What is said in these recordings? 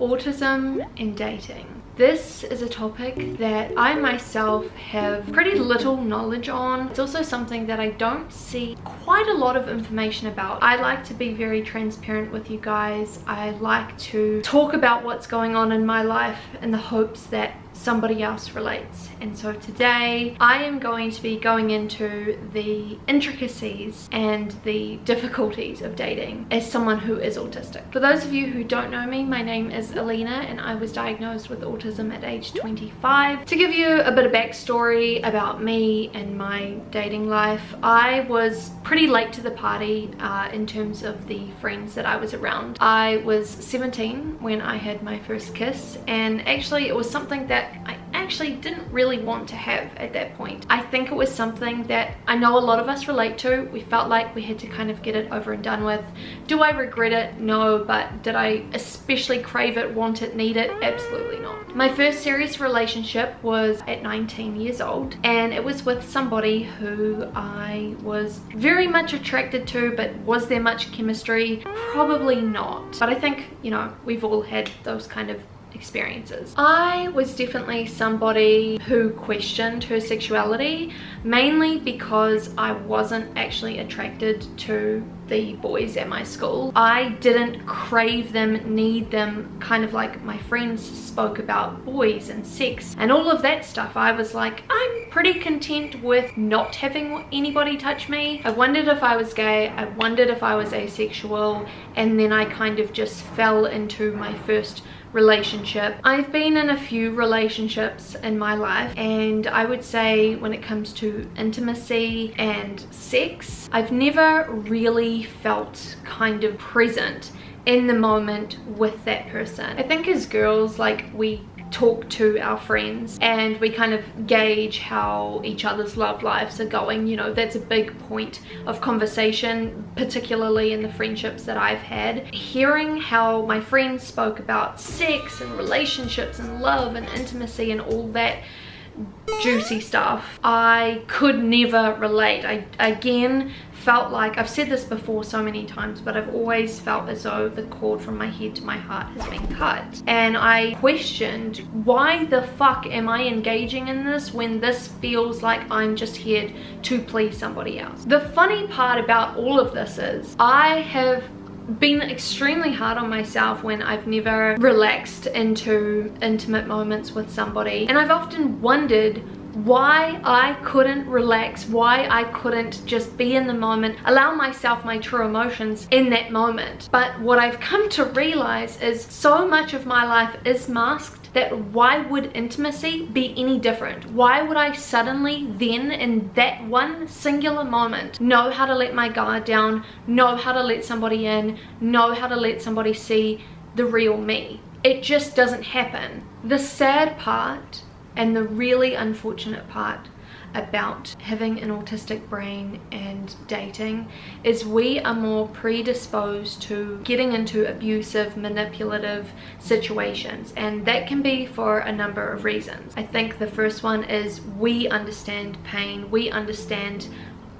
Autism and dating. This is a topic that I myself have pretty little knowledge on. It's also something that I don't see quite a lot of information about. I like to be very transparent with you guys. I like to talk about what's going on in my life in the hopes that somebody else relates. And so today I am going to be going into the intricacies and the difficulties of dating as someone who is autistic. For those of you who don't know me, my name is Elena and I was diagnosed with autism at age 25. To give you a bit of backstory about me and my dating life, I was pretty late to the party in terms of the friends that I was around. I was 17 when I had my first kiss, and actually it was something that I actually didn't really want to have at that point. I think it was something that I know a lot of us relate to. We felt like we had to kind of get it over and done with. Do I regret it? No. But did I especially crave it, want it, need it? Absolutely not. My first serious relationship was at 19 years old, and it was with somebody who I was very much attracted to, but was there much chemistry? Probably not. But I think, you know, we've all had those kind of experiences. I was definitely somebody who questioned her sexuality, mainly because I wasn't actually attracted to the boys at my school. I didn't crave them, need them, kind of like my friends spoke about boys and sex and all of that stuff. I was like, I'm pretty content with not having anybody touch me. I wondered if I was gay, I wondered if I was asexual, and then I kind of just fell into my first relationship. I've been in a few relationships in my life, and I would say when it comes to intimacy and sex, I've never really felt kind of present in the moment with that person. I think as girls, like, we talk to our friends and we kind of gauge how each other's love lives are going. You know, that's a big point of conversation, particularly in the friendships that I've had. Hearing how my friends spoke about sex and relationships and love and intimacy and all that juicy stuff, I could never relate. I again felt like, I've said this before so many times, but I've always felt as though the cord from my head to my heart has been cut. And I questioned, why the fuck am I engaging in this when this feels like I'm just here to please somebody else? The funny part about all of this is I have been extremely hard on myself when I've never relaxed into intimate moments with somebody, and I've often wondered why I couldn't relax, why I couldn't just be in the moment, allow myself my true emotions in that moment. But what I've come to realize is so much of my life is masked that why would intimacy be any different? Why would I suddenly then, in that one singular moment, know how to let my guard down, know how to let somebody in, know how to let somebody see the real me? It just doesn't happen. The sad part and the really unfortunate part about having an autistic brain and dating is we are more predisposed to getting into abusive, manipulative situations, and that can be for a number of reasons. I think the first one is we understand pain, we understand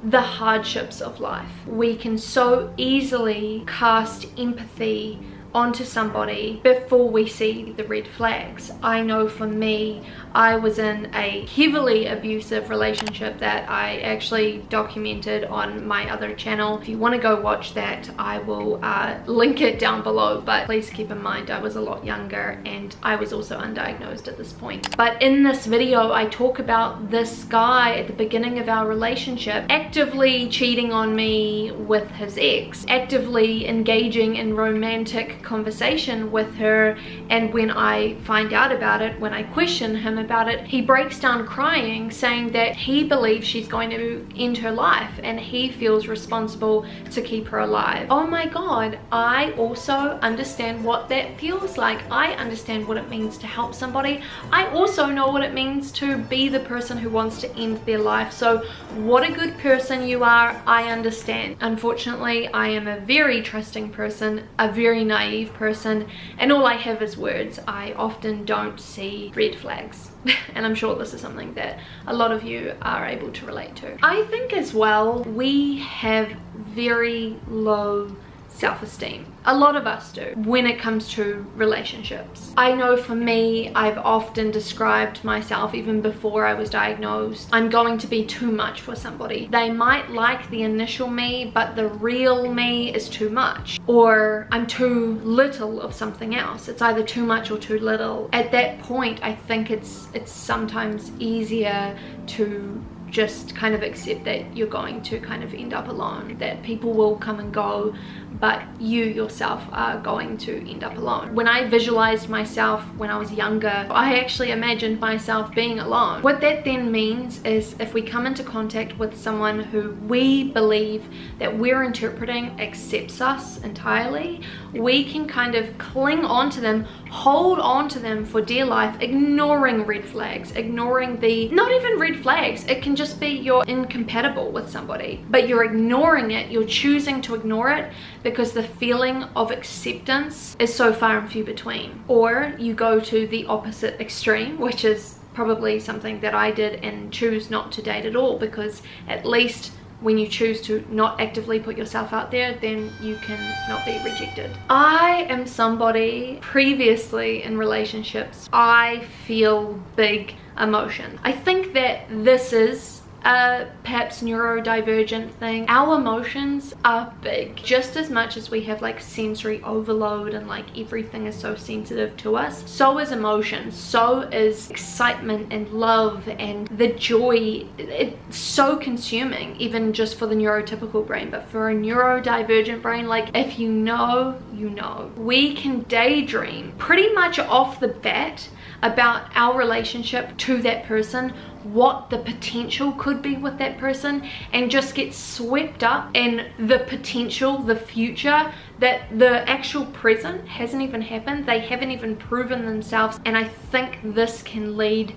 the hardships of life. We can so easily cast empathy onto somebody before we see the red flags. I know for me, I was in a heavily abusive relationship that I actually documented on my other channel. If you want to go watch that, I will link it down below, but please keep in mind I was a lot younger and I was also undiagnosed at this point. But in this video, I talk about this guy at the beginning of our relationship actively cheating on me with his ex, actively engaging in romantic conversation with her, and when I find out about it, when I question him about it, he breaks down crying, saying that he believes she's going to end her life and he feels responsible to keep her alive. Oh my god, I also understand what that feels like. I understand what it means to help somebody. I also know what it means to be the person who wants to end their life. So what a good person you are, I understand. Unfortunately, I am a very trusting person, a very naive person, and all I have is words. I often don't see red flags. And I'm sure this is something that a lot of you are able to relate to. I think as well, we have very low self-esteem. A lot of us do when it comes to relationships. I know for me, I've often described myself, even before I was diagnosed, I'm going to be too much for somebody. They might like the initial me, but the real me is too much. Or I'm too little of something else. It's either too much or too little. At that point, I think it's sometimes easier to just kind of accept that you're going to kind of end up alone, that people will come and go, but you yourself are going to end up alone. When I visualized myself when I was younger, I actually imagined myself being alone. What that then means is if we come into contact with someone who we believe that we're interpreting accepts us entirely, we can kind of cling on to them, hold on to them for dear life, ignoring red flags, ignoring the, not even red flags, it can just be you're incompatible with somebody, but you're ignoring it, you're choosing to ignore it because the feeling of acceptance is so far and few between. Or you go to the opposite extreme, which is probably something that I did, and choose not to date at all, because at least when you choose to not actively put yourself out there, then you can not be rejected. I am somebody, previously in relationships, I feel big emotion. I think that this is perhaps neurodivergent thing. Our emotions are big. Just as much as we have like sensory overload and like everything is so sensitive to us, so is emotion, so is excitement and love and the joy. It's so consuming, even just for the neurotypical brain, but for a neurodivergent brain, like if you know, you know. We can daydream pretty much off the bat about our relationship to that person, what the potential could be with that person, and just get swept up in the potential, the future, that the actual present hasn't even happened. They haven't even proven themselves, and I think this can lead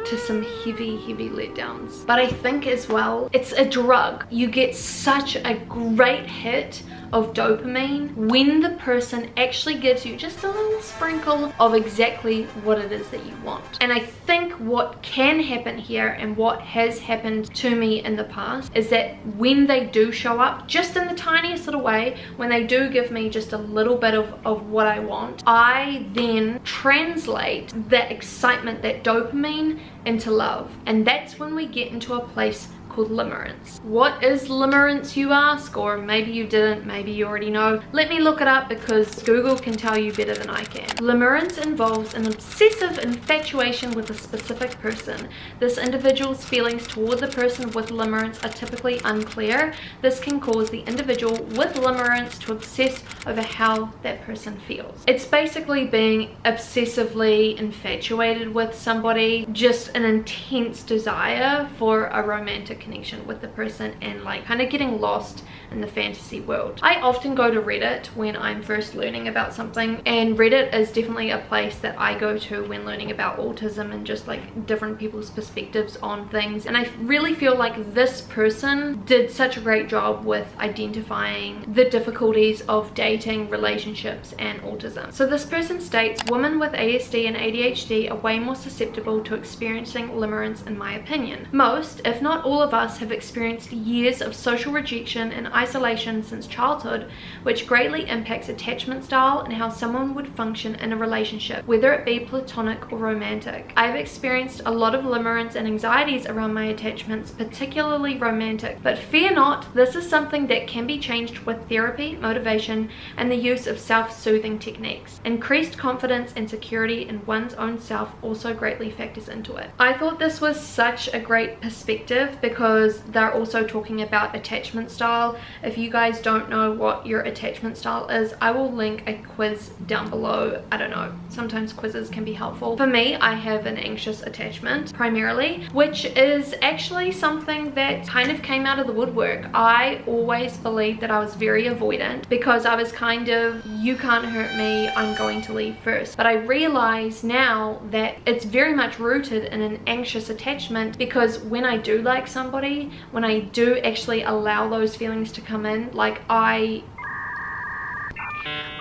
to some heavy letdowns. But I think as well, it's a drug. You get such a great hit of dopamine when the person actually gives you just a little sprinkle of exactly what it is that you want. And I think what can happen here, and what has happened to me in the past, is that when they do show up just in the tiniest little way, when they do give me just a little bit of what I want, I then translate that excitement, that dopamine, into love. And that's when we get into a place called limerence. What is limerence, you ask? Or maybe you didn't, maybe you already know. Let me look it up, because Google can tell you better than I can. Limerence involves an obsessive infatuation with a specific person. This individual's feelings toward the person with limerence are typically unclear. This can cause the individual with limerence to obsess over how that person feels. It's basically being obsessively infatuated with somebody, just an intense desire for a romantic connection with the person, and like kind of getting lost in the fantasy world. I often go to Reddit when I'm first learning about something, and Reddit is definitely a place that I go to when learning about autism and just like different people's perspectives on things. And I really feel like this person did such a great job with identifying the difficulties of dating, relationships, and autism. So this person states, women with ASD and ADHD are way more susceptible to experiencing limerence in my opinion. Most, if not all of us, have experienced years of social rejection and isolation since childhood, which greatly impacts attachment style and how someone would function in a relationship, whether it be platonic or romantic. I've experienced a lot of limerence and anxieties around my attachments, particularly romantic, but fear not, this is something that can be changed with therapy, motivation, and the use of self-soothing techniques. Increased confidence and security in one's own self also greatly factors into it. I thought this was such a great perspective, because they're also talking about attachment style. If you guys don't know what your attachment style is, I will link a quiz down below. I don't know, sometimes quizzes can be helpful. For me, I have an anxious attachment primarily, which is actually something that kind of came out of the woodwork. I always believed that I was very avoidant, because I was kind of, you can't hurt me, I'm going to leave first. But I realize now that it's very much rooted in an anxious attachment, because when I do like somebody, when I do actually allow those feelings to come in, like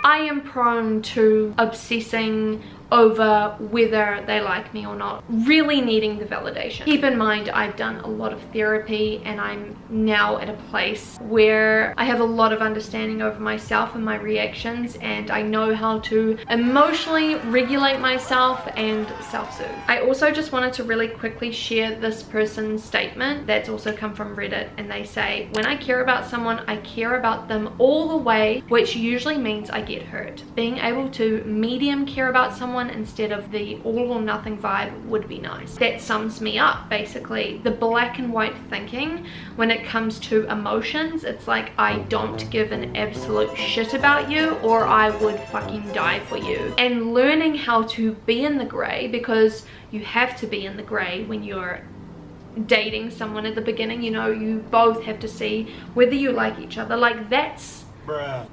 I am prone to obsessing over whether they like me or not, really needing the validation. Keep in mind, I've done a lot of therapy and I'm now at a place where I have a lot of understanding over myself and my reactions, and I know how to emotionally regulate myself and self-soothe. I also just wanted to really quickly share this person's statement that's also come from Reddit, and they say, when I care about someone, I care about them all the way, which usually means I get hurt. Being able to medium care about someone instead of the all or nothing vibe would be nice. That sums me up, basically. The black and white thinking when it comes to emotions, it's like, I don't give an absolute shit about you or I would fucking die for you. And learning how to be in the gray, because you have to be in the gray when you're dating someone at the beginning, you know, you both have to see whether you like each other. Like, that's bruh.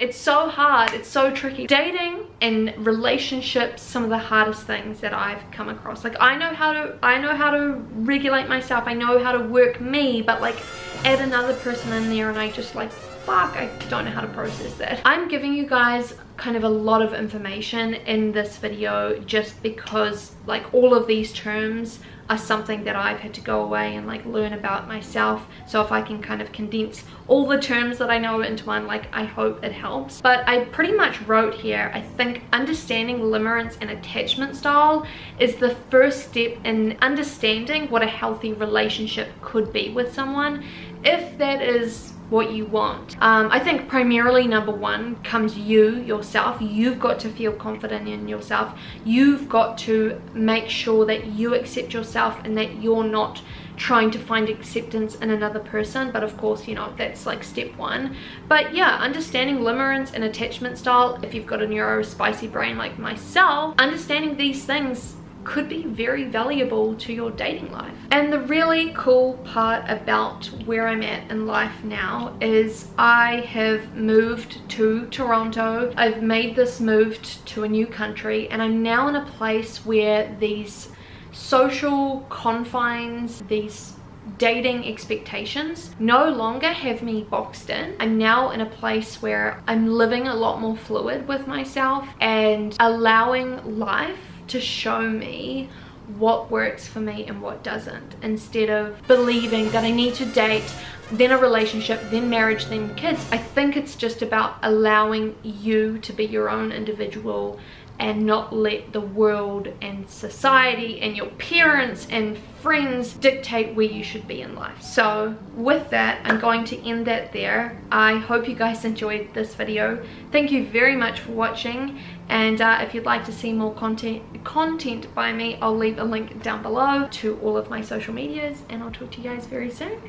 It's so hard, it's so tricky. Dating and relationships, some of the hardest things that I've come across. Like, I know how to regulate myself, I know how to work me, but like, add another person in there and I just like, fuck, I don't know how to process that. I'm giving you guys kind of a lot of information in this video just because like all of these terms are something that I've had to go away and like learn about myself. So if I can kind of condense all the terms that I know into one, like, I hope it helps. But I pretty much wrote here, I think understanding limerence and attachment style is the first step in understanding what a healthy relationship could be with someone, if that is what you want. I think primarily number one comes yourself. You've got to feel confident in yourself. You've got to make sure that you accept yourself and that you're not trying to find acceptance in another person. But of course, you know, that's like step one. But yeah, understanding limerence and attachment style, if you've got a neurospicy brain like myself, understanding these things could be very valuable to your dating life. And the really cool part about where I'm at in life now is I have moved to Toronto. I've made this move to a new country, and I'm now in a place where these social confines, these dating expectations no longer have me boxed in. I'm now in a place where I'm living a lot more fluid with myself and allowing life to show me what works for me and what doesn't, instead of believing that I need to date, then a relationship, then marriage, then kids. I think it's just about allowing you to be your own individual and not let the world and society and your parents and friends dictate where you should be in life. So with that, I'm going to end that there. I hope you guys enjoyed this video. Thank you very much for watching, and if you'd like to see more content by me, I'll leave a link down below to all of my social medias, and I'll talk to you guys very soon.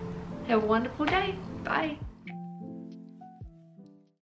Have a wonderful day. Bye.